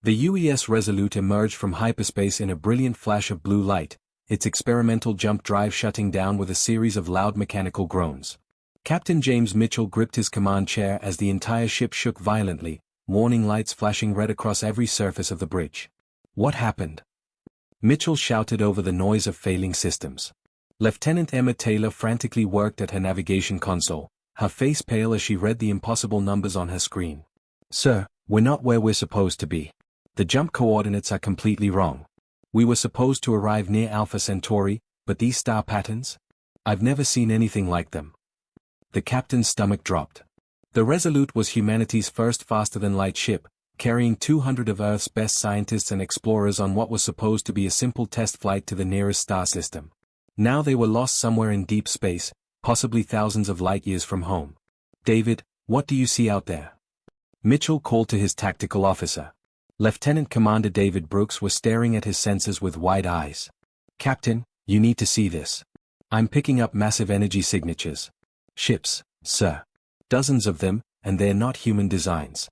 The UES Resolute emerged from hyperspace in a brilliant flash of blue light, its experimental jump drive shutting down with a series of loud mechanical groans. Captain James Mitchell gripped his command chair as the entire ship shook violently, warning lights flashing red across every surface of the bridge. What happened? Mitchell shouted over the noise of failing systems. Lieutenant Emma Taylor frantically worked at her navigation console, her face pale as she read the impossible numbers on her screen. Sir, we're not where we're supposed to be. The jump coordinates are completely wrong. We were supposed to arrive near Alpha Centauri, but these star patterns? I've never seen anything like them. The captain's stomach dropped. The Resolute was humanity's first faster-than-light ship, carrying 200 of Earth's best scientists and explorers on what was supposed to be a simple test flight to the nearest star system. Now they were lost somewhere in deep space, possibly thousands of light-years from home. David, what do you see out there? Mitchell called to his tactical officer. Lieutenant Commander David Brooks was staring at his sensors with wide eyes. Captain, you need to see this. I'm picking up massive energy signatures. Ships, sir. Dozens of them, and they're not human designs.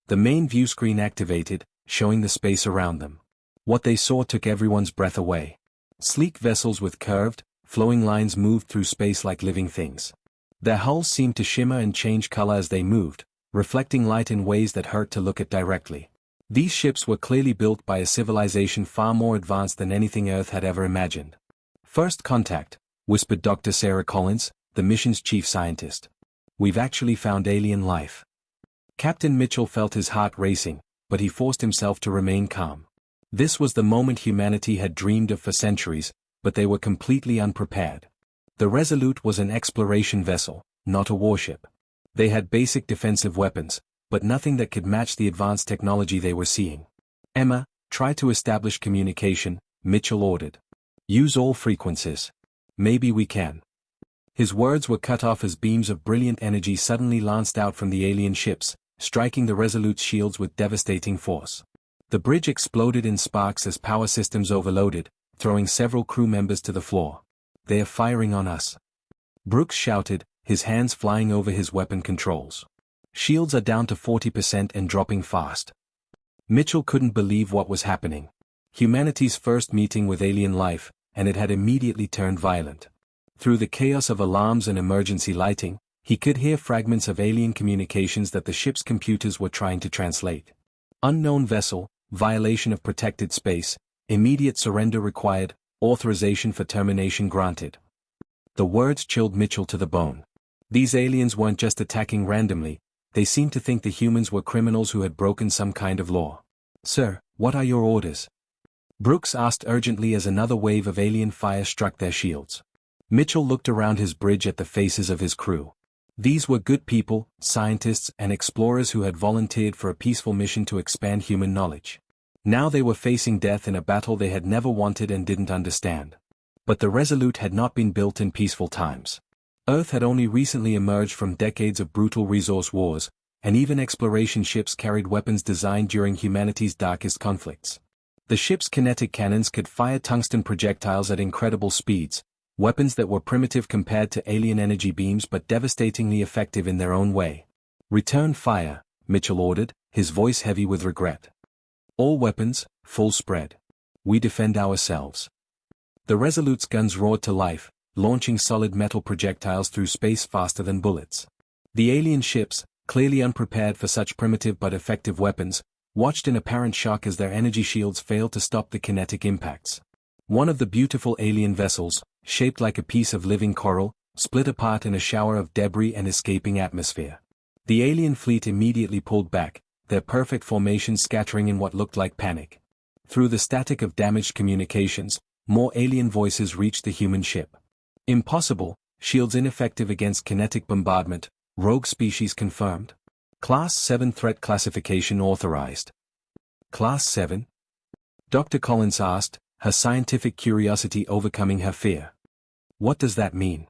The main view screen activated, showing the space around them. What they saw took everyone's breath away. Sleek vessels with curved, flowing lines moved through space like living things. Their hulls seemed to shimmer and change color as they moved, reflecting light in ways that hurt to look at directly. These ships were clearly built by a civilization far more advanced than anything Earth had ever imagined. First contact, whispered Dr. Sarah Collins, the mission's chief scientist. We've actually found alien life. Captain Mitchell felt his heart racing, but he forced himself to remain calm. This was the moment humanity had dreamed of for centuries, but they were completely unprepared. The Resolute was an exploration vessel, not a warship. They had basic defensive weapons, but nothing that could match the advanced technology they were seeing. Emma, try to establish communication, Mitchell ordered. Use all frequencies. Maybe we can. His words were cut off as beams of brilliant energy suddenly lanced out from the alien ships, striking the Resolute's shields with devastating force. The bridge exploded in sparks as power systems overloaded, throwing several crew members to the floor. They are firing on us. Brooks shouted, his hands flying over his weapon controls. Shields are down to 40% and dropping fast. Mitchell couldn't believe what was happening. Humanity's first meeting with alien life, and it had immediately turned violent. Through the chaos of alarms and emergency lighting, he could hear fragments of alien communications that the ship's computers were trying to translate. Unknown vessel, violation of protected space, immediate surrender required, authorization for termination granted. The words chilled Mitchell to the bone. These aliens weren't just attacking randomly, they seemed to think the humans were criminals who had broken some kind of law. Sir, what are your orders? Brooks asked urgently as another wave of alien fire struck their shields. Mitchell looked around his bridge at the faces of his crew. These were good people, scientists and explorers who had volunteered for a peaceful mission to expand human knowledge. Now they were facing death in a battle they had never wanted and didn't understand. But the Resolute had not been built in peaceful times. Earth had only recently emerged from decades of brutal resource wars, and even exploration ships carried weapons designed during humanity's darkest conflicts. The ship's kinetic cannons could fire tungsten projectiles at incredible speeds, weapons that were primitive compared to alien energy beams but devastatingly effective in their own way. Return fire, Mitchell ordered, his voice heavy with regret. All weapons, full spread. We defend ourselves. The Resolute's guns roared to life, launching solid metal projectiles through space faster than bullets. The alien ships, clearly unprepared for such primitive but effective weapons, watched in apparent shock as their energy shields failed to stop the kinetic impacts. One of the beautiful alien vessels, shaped like a piece of living coral, split apart in a shower of debris and escaping atmosphere. The alien fleet immediately pulled back, their perfect formation scattering in what looked like panic. Through the static of damaged communications, more alien voices reached the human ship. Impossible, shields ineffective against kinetic bombardment, rogue species confirmed. Class 7 threat classification authorized. Class 7? Dr. Collins asked, her scientific curiosity overcoming her fear. What does that mean?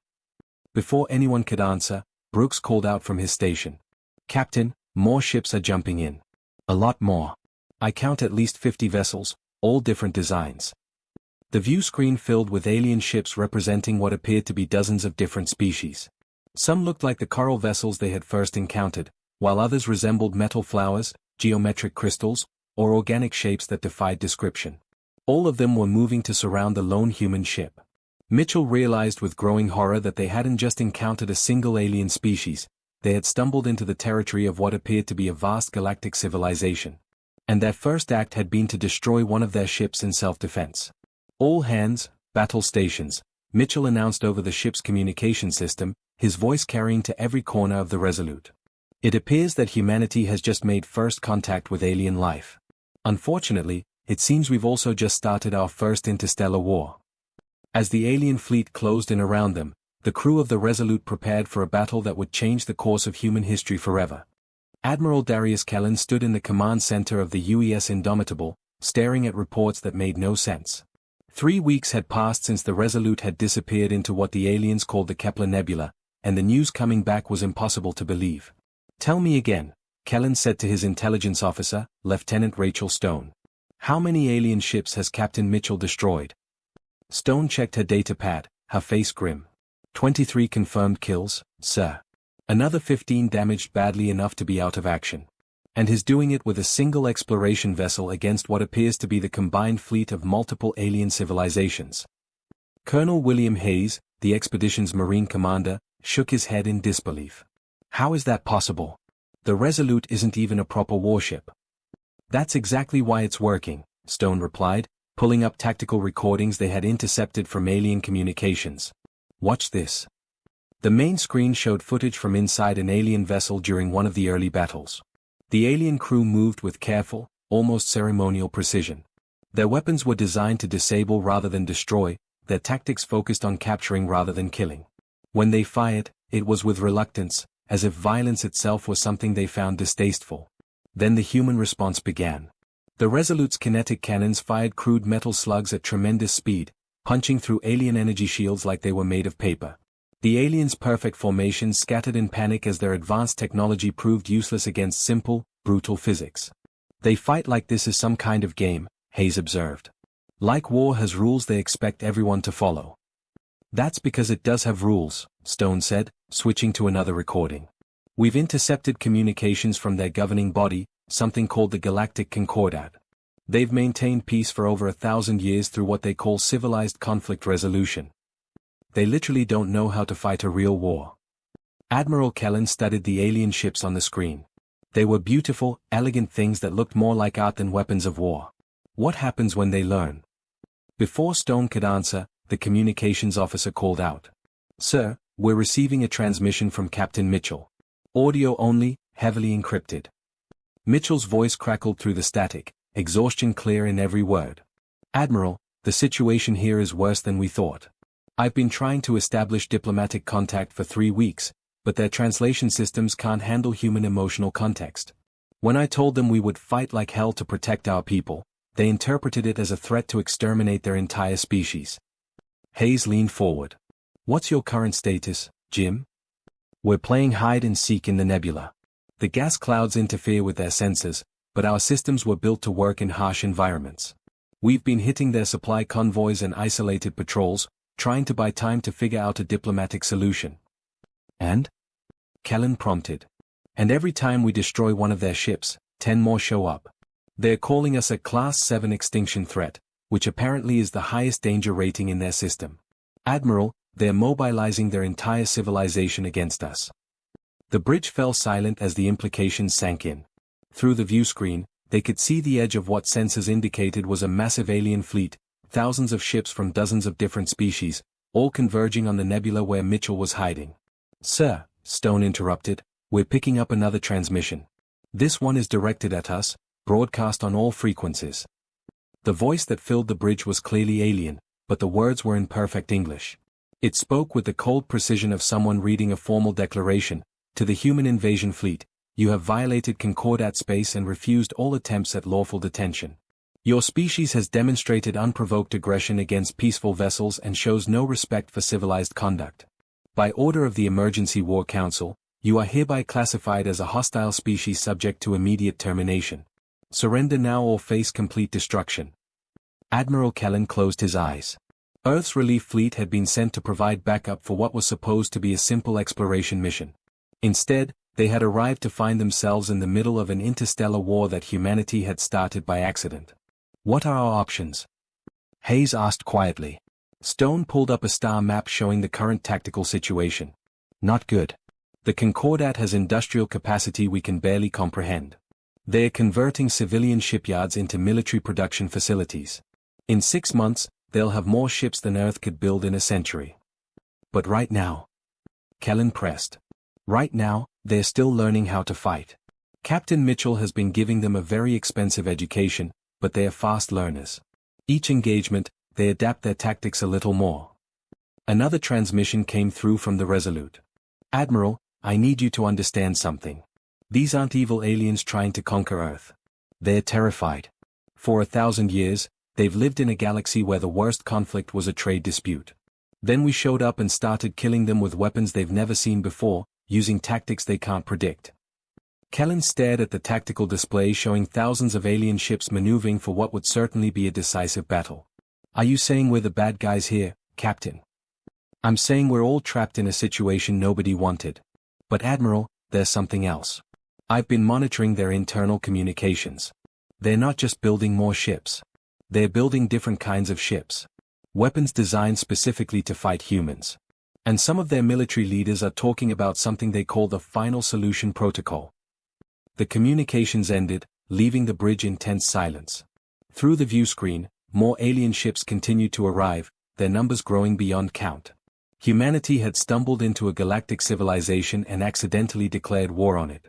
Before anyone could answer, Brooks called out from his station. Captain, more ships are jumping in. A lot more. I count at least 50 vessels, all different designs. The view screen filled with alien ships representing what appeared to be dozens of different species. Some looked like the coral vessels they had first encountered, while others resembled metal flowers, geometric crystals, or organic shapes that defied description. All of them were moving to surround the lone human ship. Mitchell realized with growing horror that they hadn't just encountered a single alien species, they had stumbled into the territory of what appeared to be a vast galactic civilization. And their first act had been to destroy one of their ships in self-defense. "All hands, battle stations," Mitchell announced over the ship's communication system, his voice carrying to every corner of the Resolute. "It appears that humanity has just made first contact with alien life. Unfortunately, it seems we've also just started our first interstellar war." As the alien fleet closed in around them, the crew of the Resolute prepared for a battle that would change the course of human history forever. Admiral Darius Kellen stood in the command center of the UES Indomitable, staring at reports that made no sense. 3 weeks had passed since the Resolute had disappeared into what the aliens called the Kepler Nebula, and the news coming back was impossible to believe. "Tell me again," Kellen said to his intelligence officer, Lieutenant Rachel Stone. "How many alien ships has Captain Mitchell destroyed?" Stone checked her data pad, her face grim. 23 confirmed kills, sir. Another 15 damaged badly enough to be out of action. And he's doing it with a single exploration vessel against what appears to be the combined fleet of multiple alien civilizations. Colonel William Hayes, the expedition's Marine commander, shook his head in disbelief. "How is that possible? The Resolute isn't even a proper warship." "That's exactly why it's working," Stone replied, pulling up tactical recordings they had intercepted from alien communications. "Watch this." The main screen showed footage from inside an alien vessel during one of the early battles. The alien crew moved with careful, almost ceremonial precision. Their weapons were designed to disable rather than destroy, their tactics focused on capturing rather than killing. When they fired, it was with reluctance, as if violence itself was something they found distasteful. Then the human response began. The Resolute's kinetic cannons fired crude metal slugs at tremendous speed, punching through alien energy shields like they were made of paper. The aliens' perfect formations scattered in panic as their advanced technology proved useless against simple, brutal physics. "They fight like this is some kind of game," Hayes observed. "Like war has rules they expect everyone to follow." "That's because it does have rules," Stone said, switching to another recording. "We've intercepted communications from their governing body, something called the Galactic Concordat. They've maintained peace for over 1,000 years through what they call civilized conflict resolution. They literally don't know how to fight a real war." Admiral Kellen studied the alien ships on the screen. They were beautiful, elegant things that looked more like art than weapons of war. "What happens when they learn?" Before Stone could answer, the communications officer called out. "Sir, we're receiving a transmission from Captain Mitchell. Audio only, heavily encrypted." Mitchell's voice crackled through the static, exhaustion clear in every word. "Admiral, the situation here is worse than we thought. I've been trying to establish diplomatic contact for 3 weeks, but their translation systems can't handle human emotional context. When I told them we would fight like hell to protect our people, they interpreted it as a threat to exterminate their entire species." Hayes leaned forward. "What's your current status, Jim?" "We're playing hide and seek in the nebula. The gas clouds interfere with their sensors, but our systems were built to work in harsh environments. We've been hitting their supply convoys and isolated patrols, trying to buy time to figure out a diplomatic solution." "And?" Kellen prompted. "And every time we destroy one of their ships, 10 more show up. They're calling us a Class 7 extinction threat, which apparently is the highest danger rating in their system. Admiral, they're mobilizing their entire civilization against us." The bridge fell silent as the implications sank in. Through the view screen, they could see the edge of what sensors indicated was a massive alien fleet, thousands of ships from dozens of different species, all converging on the nebula where Mitchell was hiding. "Sir," Stone interrupted, "we're picking up another transmission. This one is directed at us, broadcast on all frequencies." The voice that filled the bridge was clearly alien, but the words were in perfect English. It spoke with the cold precision of someone reading a formal declaration. "To the human invasion fleet, you have violated Concordat space and refused all attempts at lawful detention. Your species has demonstrated unprovoked aggression against peaceful vessels and shows no respect for civilized conduct. By order of the Emergency War Council, you are hereby classified as a hostile species subject to immediate termination. Surrender now or face complete destruction." Admiral Kellen closed his eyes. Earth's relief fleet had been sent to provide backup for what was supposed to be a simple exploration mission. Instead, They had arrived to find themselves in the middle of an interstellar war that humanity had started by accident. What are our options? Hayes asked quietly. Stone pulled up a star map showing the current tactical situation. Not good. The Concordat has industrial capacity we can barely comprehend. They are converting civilian shipyards into military production facilities. In 6 months, they'll have more ships than Earth could build in a century. But right now, Kellen pressed. Right now, they're still learning how to fight. Captain Mitchell has been giving them a very expensive education, but they are fast learners. Each engagement, they adapt their tactics a little more. Another transmission came through from the Resolute. Admiral, I need you to understand something. These aren't evil aliens trying to conquer Earth. They're terrified. For 1,000 years, they've lived in a galaxy where the worst conflict was a trade dispute. Then we showed up and started killing them with weapons they've never seen before, using tactics they can't predict. Kellen stared at the tactical display showing thousands of alien ships maneuvering for what would certainly be a decisive battle. Are you saying we're the bad guys here, Captain? I'm saying we're all trapped in a situation nobody wanted. But Admiral, there's something else. I've been monitoring their internal communications. They're not just building more ships. They're building different kinds of ships. Weapons designed specifically to fight humans. And some of their military leaders are talking about something they call the Final Solution Protocol. The communications ended, leaving the bridge in tense silence. Through the view screen, more alien ships continued to arrive, their numbers growing beyond count. Humanity had stumbled into a galactic civilization and accidentally declared war on it.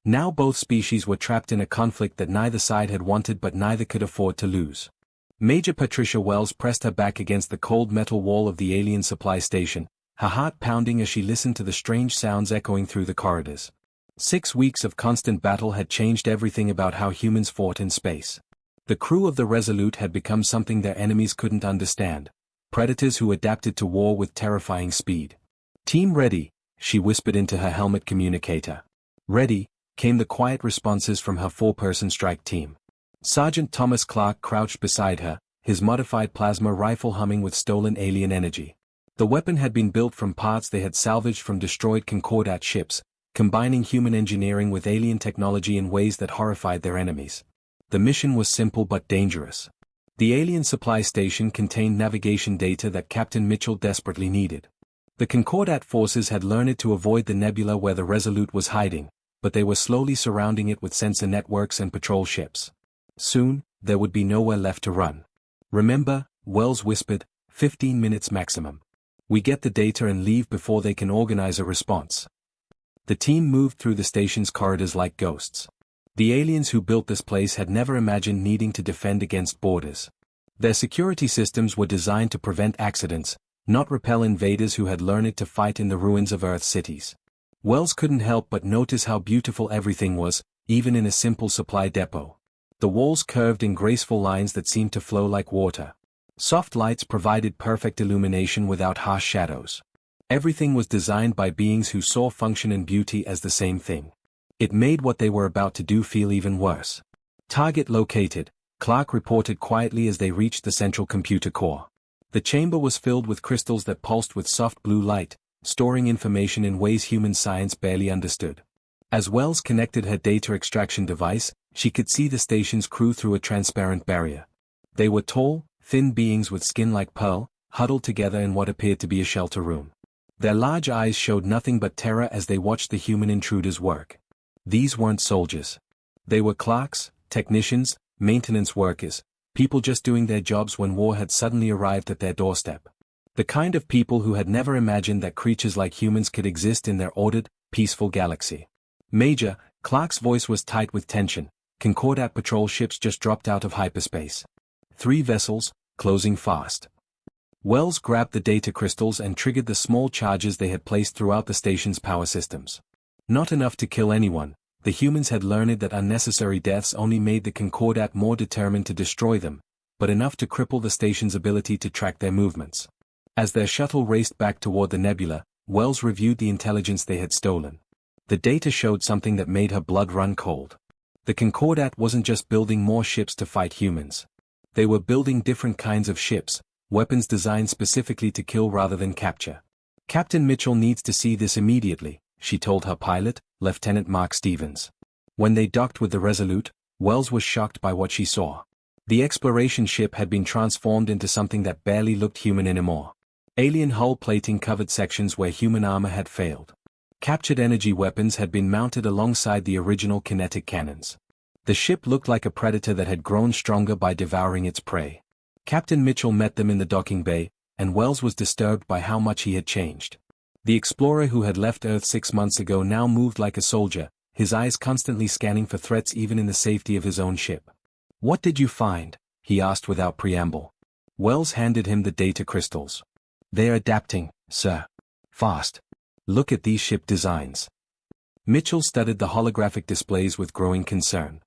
Now both species were trapped in a conflict that neither side had wanted but neither could afford to lose. Major Patricia Wells pressed her back against the cold metal wall of the alien supply station, her heart pounding as she listened to the strange sounds echoing through the corridors. 6 weeks of constant battle had changed everything about how humans fought in space. The crew of the Resolute had become something their enemies couldn't understand. Predators who adapted to war with terrifying speed. Team ready, she whispered into her helmet communicator. Ready, came the quiet responses from her 4-person strike team. Sergeant Thomas Clark crouched beside her, his modified plasma rifle humming with stolen alien energy. The weapon had been built from parts they had salvaged from destroyed Concordat ships, combining human engineering with alien technology in ways that horrified their enemies. The mission was simple but dangerous. The alien supply station contained navigation data that Captain Mitchell desperately needed. The Concordat forces had learned to avoid the nebula where the Resolute was hiding, but they were slowly surrounding it with sensor networks and patrol ships. Soon, there would be nowhere left to run. Remember, Wells whispered, 15 minutes maximum. We get the data and leave before they can organize a response. The team moved through the station's corridors like ghosts. The aliens who built this place had never imagined needing to defend against borders. Their security systems were designed to prevent accidents, not repel invaders who had learned to fight in the ruins of Earth cities. Wells couldn't help but notice how beautiful everything was, even in a simple supply depot. The walls curved in graceful lines that seemed to flow like water. Soft lights provided perfect illumination without harsh shadows. Everything was designed by beings who saw function and beauty as the same thing. It made what they were about to do feel even worse. Target located, Clark reported quietly as they reached the central computer core. The chamber was filled with crystals that pulsed with soft blue light, storing information in ways human science barely understood. As Wells connected her data extraction device, she could see the station's crew through a transparent barrier. They were tall, thin beings with skin like pearl, huddled together in what appeared to be a shelter room. Their large eyes showed nothing but terror as they watched the human intruders work. These weren't soldiers. They were clerks, technicians, maintenance workers, people just doing their jobs when war had suddenly arrived at their doorstep. The kind of people who had never imagined that creatures like humans could exist in their ordered, peaceful galaxy. Major, Clark's voice was tight with tension. Concordat patrol ships just dropped out of hyperspace. 3 vessels, closing fast. Wells grabbed the data crystals and triggered the small charges they had placed throughout the station's power systems. Not enough to kill anyone, the humans had learned that unnecessary deaths only made the Concordat more determined to destroy them, but enough to cripple the station's ability to track their movements. As their shuttle raced back toward the nebula, Wells reviewed the intelligence they had stolen. The data showed something that made her blood run cold. The Concordat wasn't just building more ships to fight humans. They were building different kinds of ships, weapons designed specifically to kill rather than capture. Captain Mitchell needs to see this immediately, she told her pilot, Lieutenant Mark Stevens. When they docked with the Resolute, Wells was shocked by what she saw. The exploration ship had been transformed into something that barely looked human anymore. Alien hull plating covered sections where human armor had failed. Captured energy weapons had been mounted alongside the original kinetic cannons. The ship looked like a predator that had grown stronger by devouring its prey. Captain Mitchell met them in the docking bay, and Wells was disturbed by how much he had changed. The explorer who had left Earth 6 months ago now moved like a soldier, his eyes constantly scanning for threats even in the safety of his own ship. "What did you find?" he asked without preamble. Wells handed him the data crystals. "They're adapting, sir. Fast. Look at these ship designs." Mitchell studied the holographic displays with growing concern.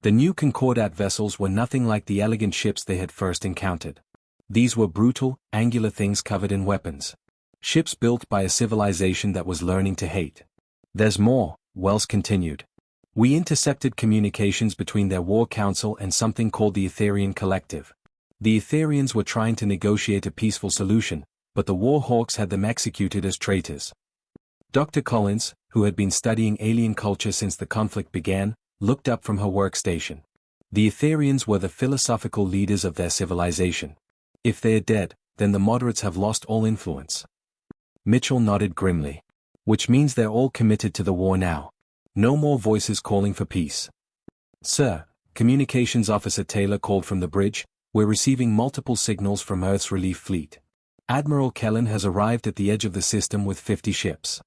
The new Concordat vessels were nothing like the elegant ships they had first encountered. These were brutal, angular things covered in weapons. Ships built by a civilization that was learning to hate. "There's more," Wells continued. "We intercepted communications between their war council and something called the Etherian Collective. The Etherians were trying to negotiate a peaceful solution, but the war hawks had them executed as traitors." Dr. Collins, who had been studying alien culture since the conflict began, looked up from her workstation. The Etherians were the philosophical leaders of their civilization. If they are dead, then the moderates have lost all influence. Mitchell nodded grimly. "Which means they're all committed to the war now. No more voices calling for peace." "Sir," Communications Officer Taylor called from the bridge, "we're receiving multiple signals from Earth's relief fleet. Admiral Kellen has arrived at the edge of the system with 50 ships."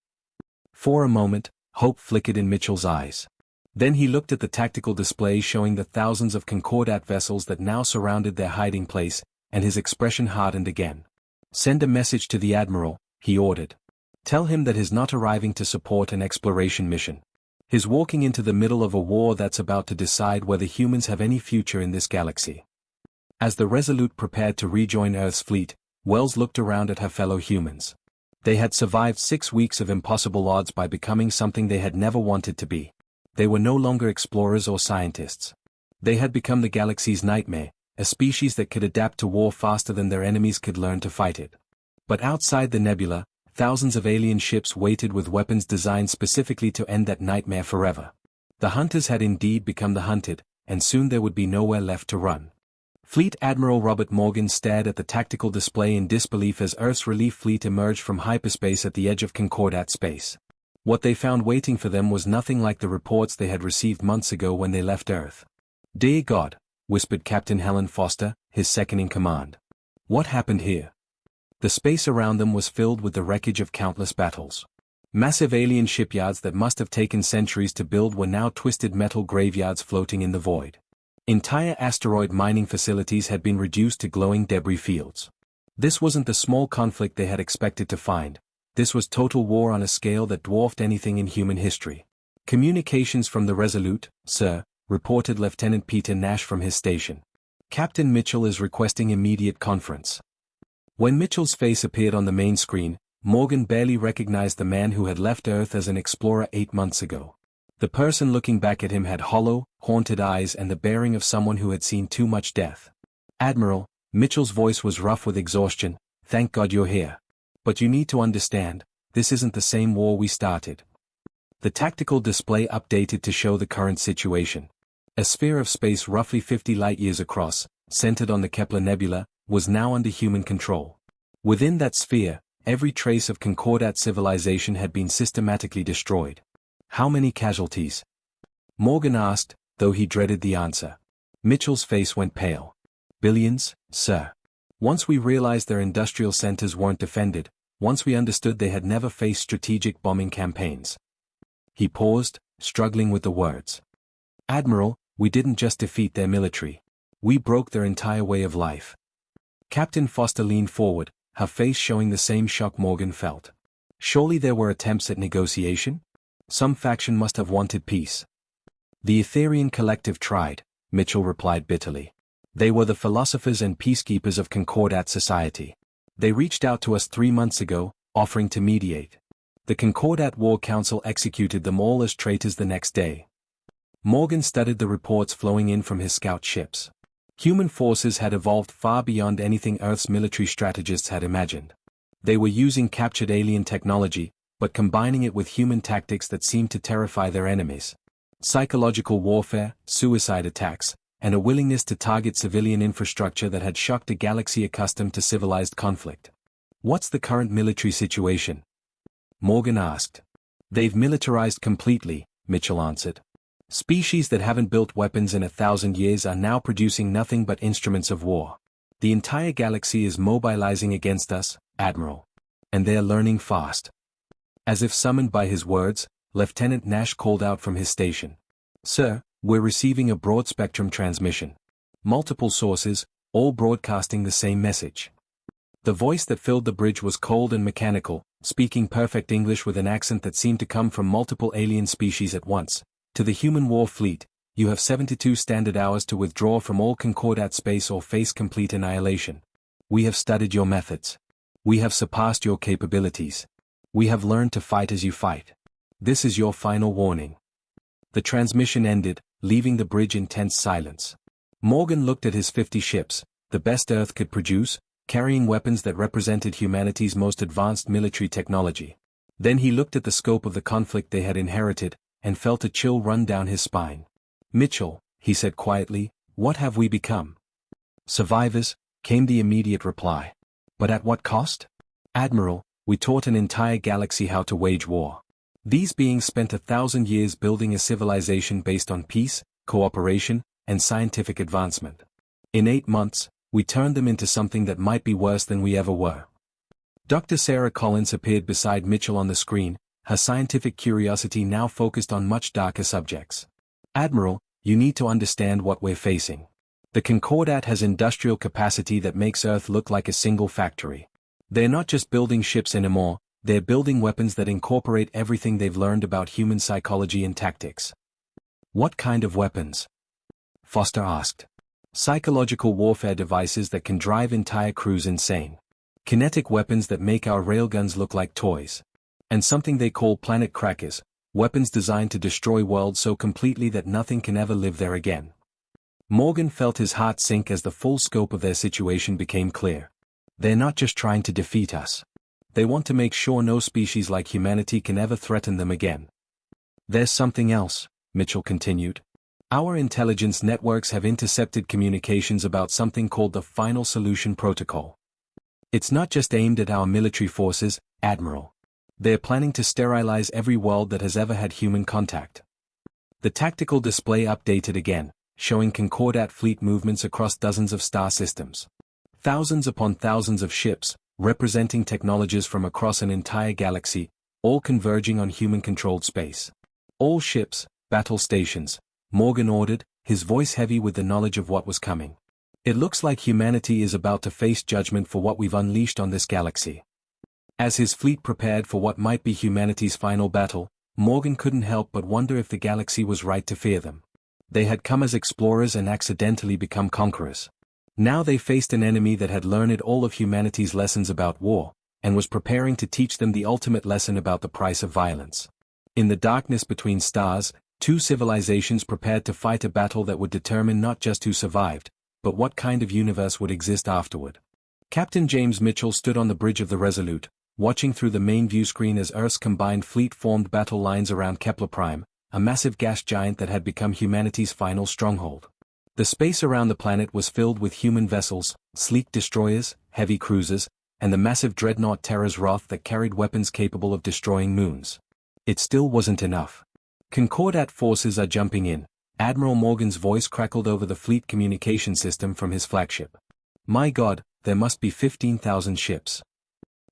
For a moment, hope flickered in Mitchell's eyes. Then he looked at the tactical display showing the thousands of Concordat vessels that now surrounded their hiding place, and his expression hardened again. "Send a message to the Admiral," he ordered. "Tell him that he's not arriving to support an exploration mission. He's walking into the middle of a war that's about to decide whether humans have any future in this galaxy." As the Resolute prepared to rejoin Earth's fleet, Wells looked around at her fellow humans. They had survived 6 weeks of impossible odds by becoming something they had never wanted to be. They were no longer explorers or scientists. They had become the galaxy's nightmare, a species that could adapt to war faster than their enemies could learn to fight it. But outside the nebula, thousands of alien ships waited with weapons designed specifically to end that nightmare forever. The hunters had indeed become the hunted, and soon there would be nowhere left to run. Fleet Admiral Robert Morgan stared at the tactical display in disbelief as Earth's relief fleet emerged from hyperspace at the edge of Concordat space. What they found waiting for them was nothing like the reports they had received months ago when they left Earth. "Dear God," whispered Captain Helen Foster, his second-in-command. "What happened here?" The space around them was filled with the wreckage of countless battles. Massive alien shipyards that must have taken centuries to build were now twisted metal graveyards floating in the void. Entire asteroid mining facilities had been reduced to glowing debris fields. This wasn't the small conflict they had expected to find. This was total war on a scale that dwarfed anything in human history. "Communications from the Resolute, sir," reported Lieutenant Peter Nash from his station. "Captain Mitchell is requesting immediate conference." When Mitchell's face appeared on the main screen, Morgan barely recognized the man who had left Earth as an explorer 8 months ago. The person looking back at him had hollow, haunted eyes and the bearing of someone who had seen too much death. "Admiral," Mitchell's voice was rough with exhaustion, "thank God you're here. But you need to understand, this isn't the same war we started." The tactical display updated to show the current situation. A sphere of space roughly 50 light-years across, centered on the Kepler Nebula, was now under human control. Within that sphere, every trace of Concordat civilization had been systematically destroyed. "How many casualties?" Morgan asked, though he dreaded the answer. Mitchell's face went pale. "Billions, sir. Once we realized their industrial centers weren't defended, once we understood they had never faced strategic bombing campaigns." He paused, struggling with the words. "Admiral, we didn't just defeat their military. We broke their entire way of life." Captain Foster leaned forward, her face showing the same shock Morgan felt. "Surely there were attempts at negotiation? Some faction must have wanted peace." "The Etherian Collective tried," Mitchell replied bitterly. "They were the philosophers and peacekeepers of Concordat society. They reached out to us 3 months ago, offering to mediate. The Concordat War Council executed them all as traitors the next day." Morgan studied the reports flowing in from his scout ships. Human forces had evolved far beyond anything Earth's military strategists had imagined. They were using captured alien technology, but combining it with human tactics that seemed to terrify their enemies. Psychological warfare, suicide attacks, and a willingness to target civilian infrastructure that had shocked a galaxy accustomed to civilized conflict. "What's the current military situation?" Morgan asked. "They've militarized completely," Mitchell answered. "Species that haven't built weapons in 1,000 years are now producing nothing but instruments of war. The entire galaxy is mobilizing against us, Admiral. And they're learning fast." As if summoned by his words, Lieutenant Nash called out from his station. "Sir, we're receiving a broad-spectrum transmission. Multiple sources, all broadcasting the same message." The voice that filled the bridge was cold and mechanical, speaking perfect English with an accent that seemed to come from multiple alien species at once. "To the human war fleet, you have 72 standard hours to withdraw from all Concordat space or face complete annihilation. We have studied your methods. We have surpassed your capabilities. We have learned to fight as you fight. This is your final warning." The transmission ended, leaving the bridge in tense silence. Morgan looked at his 50 ships, the best Earth could produce, carrying weapons that represented humanity's most advanced military technology. Then he looked at the scope of the conflict they had inherited, and felt a chill run down his spine. "Mitchell," he said quietly, "what have we become?" "Survivors," came the immediate reply. "But at what cost?" "Admiral, we taught an entire galaxy how to wage war. These beings spent 1,000 years building a civilization based on peace, cooperation, and scientific advancement. In 8 months, we turned them into something that might be worse than we ever were." Dr. Sarah Collins appeared beside Mitchell on the screen, her scientific curiosity now focused on much darker subjects. "Admiral, you need to understand what we're facing. The Concordat has industrial capacity that makes Earth look like a single factory. They're not just building ships anymore, they're building weapons that incorporate everything they've learned about human psychology and tactics." "What kind of weapons?" Foster asked. "Psychological warfare devices that can drive entire crews insane. Kinetic weapons that make our railguns look like toys. And something they call planet crackers, weapons designed to destroy worlds so completely that nothing can ever live there again." Morgan felt his heart sink as the full scope of their situation became clear. "They're not just trying to defeat us. They want to make sure no species like humanity can ever threaten them again." "There's something else," Mitchell continued. "Our intelligence networks have intercepted communications about something called the Final Solution Protocol. It's not just aimed at our military forces, Admiral. They're planning to sterilize every world that has ever had human contact." The tactical display updated again, showing Concordat fleet movements across dozens of star systems. Thousands upon thousands of ships, representing technologies from across an entire galaxy, all converging on human-controlled space. "All ships, battle stations," Morgan ordered, his voice heavy with the knowledge of what was coming. "It looks like humanity is about to face judgment for what we've unleashed on this galaxy." As his fleet prepared for what might be humanity's final battle, Morgan couldn't help but wonder if the galaxy was right to fear them. They had come as explorers and accidentally become conquerors. Now they faced an enemy that had learned all of humanity's lessons about war, and was preparing to teach them the ultimate lesson about the price of violence. In the darkness between stars, 2 civilizations prepared to fight a battle that would determine not just who survived, but what kind of universe would exist afterward. Captain James Mitchell stood on the bridge of the Resolute, watching through the main view screen as Earth's combined fleet formed battle lines around Kepler Prime, a massive gas giant that had become humanity's final stronghold. The space around the planet was filled with human vessels, sleek destroyers, heavy cruisers, and the massive dreadnought Terra's Wrath that carried weapons capable of destroying moons. It still wasn't enough. "Concordat forces are jumping in," Admiral Morgan's voice crackled over the fleet communication system from his flagship. "My God, there must be 15,000 ships."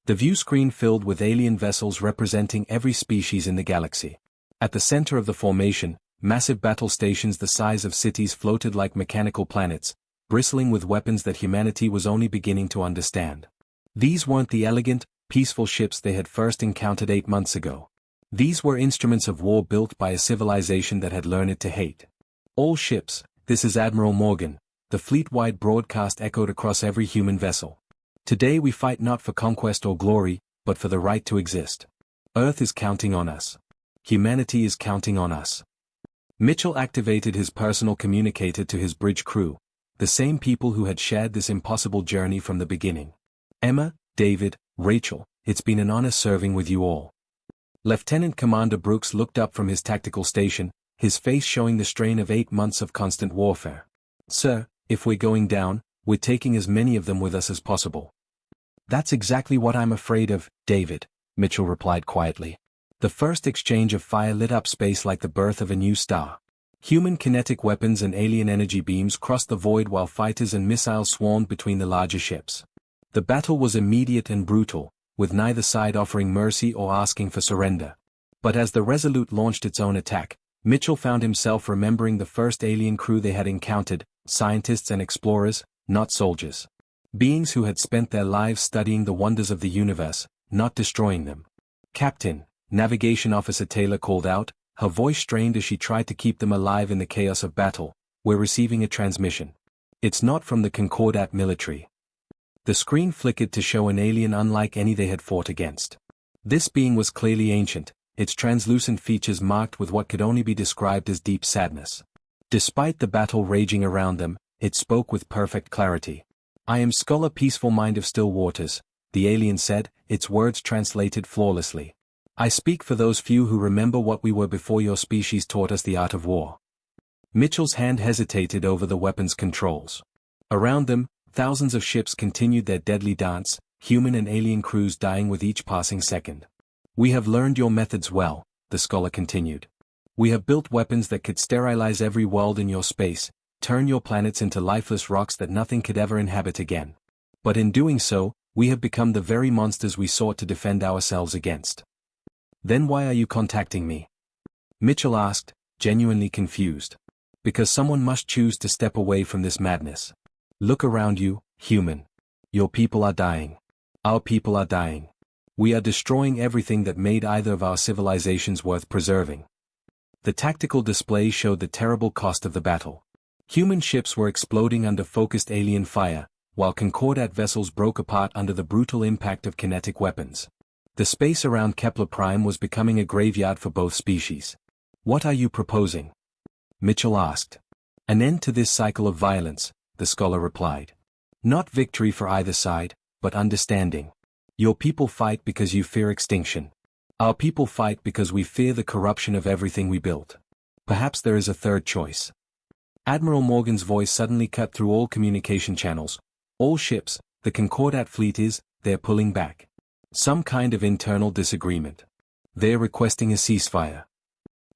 The view screen filled with alien vessels representing every species in the galaxy. At the center of the formation, massive battle stations the size of cities floated like mechanical planets, bristling with weapons that humanity was only beginning to understand. These weren't the elegant, peaceful ships they had first encountered 8 months ago. These were instruments of war built by a civilization that had learned it to hate. "All ships, this is Admiral Morgan," the fleet-wide broadcast echoed across every human vessel. "Today we fight not for conquest or glory, but for the right to exist. Earth is counting on us. Humanity is counting on us." Mitchell activated his personal communicator to his bridge crew, the same people who had shared this impossible journey from the beginning. "Emma, David, Rachel, it's been an honor serving with you all. Lieutenant Commander Brooks looked up from his tactical station, his face showing the strain of 8 months of constant warfare. Sir, if we're going down, we're taking as many of them with us as possible. That's exactly what I'm afraid of, David, Mitchell replied quietly. The first exchange of fire lit up space like the birth of a new star. Human kinetic weapons and alien energy beams crossed the void while fighters and missiles swarmed between the larger ships. The battle was immediate and brutal, with neither side offering mercy or asking for surrender. But as the Resolute launched its own attack, Mitchell found himself remembering the first alien crew they had encountered, scientists and explorers, not soldiers. Beings who had spent their lives studying the wonders of the universe, not destroying them. Captain, Navigation Officer Taylor called out, her voice strained as she tried to keep them alive in the chaos of battle. We're receiving a transmission. It's not from the Concordat military. The screen flickered to show an alien unlike any they had fought against. This being was clearly ancient, its translucent features marked with what could only be described as deep sadness. Despite the battle raging around them, it spoke with perfect clarity. I am Scholar Peaceful Mind of Still Waters, the alien said, its words translated flawlessly. I speak for those few who remember what we were before your species taught us the art of war. Mitchell's hand hesitated over the weapon's controls. Around them, thousands of ships continued their deadly dance, human and alien crews dying with each passing second. We have learned your methods well, the scholar continued. We have built weapons that could sterilize every world in your space, turn your planets into lifeless rocks that nothing could ever inhabit again. But in doing so, we have become the very monsters we sought to defend ourselves against. Then why are you contacting me? Mitchell asked, genuinely confused. Because someone must choose to step away from this madness. Look around you, human. Your people are dying. Our people are dying. We are destroying everything that made either of our civilizations worth preserving. The tactical display showed the terrible cost of the battle. Human ships were exploding under focused alien fire, while Concordat vessels broke apart under the brutal impact of kinetic weapons. The space around Kepler Prime was becoming a graveyard for both species. What are you proposing? Mitchell asked. An end to this cycle of violence, the scholar replied. Not victory for either side, but understanding. Your people fight because you fear extinction. Our people fight because we fear the corruption of everything we built. Perhaps there is a third choice. Admiral Morgan's voice suddenly cut through all communication channels. All ships, the Concordat fleet they're pulling back. Some kind of internal disagreement. They're requesting a ceasefire.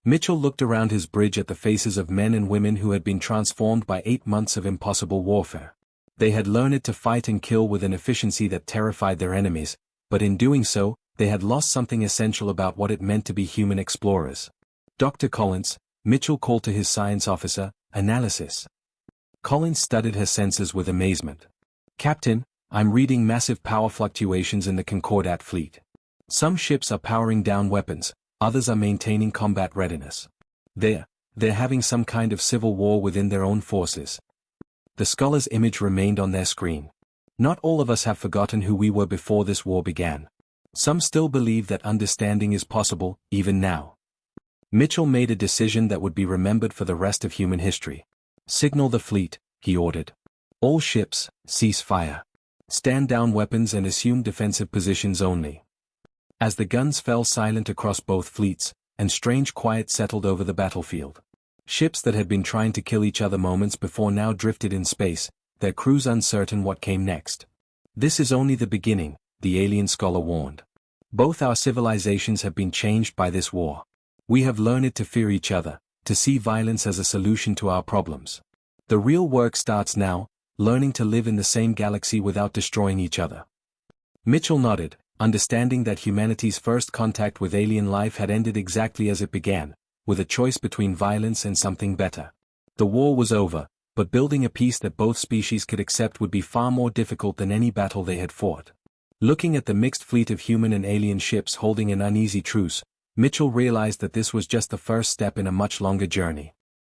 Mitchell looked around his bridge at the faces of men and women who had been transformed by 8 months of impossible warfare. They had learned to fight and kill with an efficiency that terrified their enemies, but in doing so, they had lost something essential about what it meant to be human explorers. Dr. Collins, Mitchell called to his science officer, analysis. Collins studied her senses with amazement. Captain, I'm reading massive power fluctuations in the Concordat fleet. Some ships are powering down weapons, others are maintaining combat readiness. They're having some kind of civil war within their own forces. The scholar's image remained on their screen. Not all of us have forgotten who we were before this war began. Some still believe that understanding is possible, even now. Mitchell made a decision that would be remembered for the rest of human history. Signal the fleet, he ordered. All ships, cease fire. Stand down weapons and assume defensive positions only. As the guns fell silent across both fleets, and strange quiet settled over the battlefield. Ships that had been trying to kill each other moments before now drifted in space, their crews uncertain what came next. This is only the beginning, the alien scholar warned. Both our civilizations have been changed by this war. We have learned to fear each other, to see violence as a solution to our problems. The real work starts now, learning to live in the same galaxy without destroying each other. Mitchell nodded, understanding that humanity's first contact with alien life had ended exactly as it began, with a choice between violence and something better. The war was over, but building a peace that both species could accept would be far more difficult than any battle they had fought. Looking at the mixed fleet of human and alien ships holding an uneasy truce, Mitchell realized that this was just the first step in a much longer journey.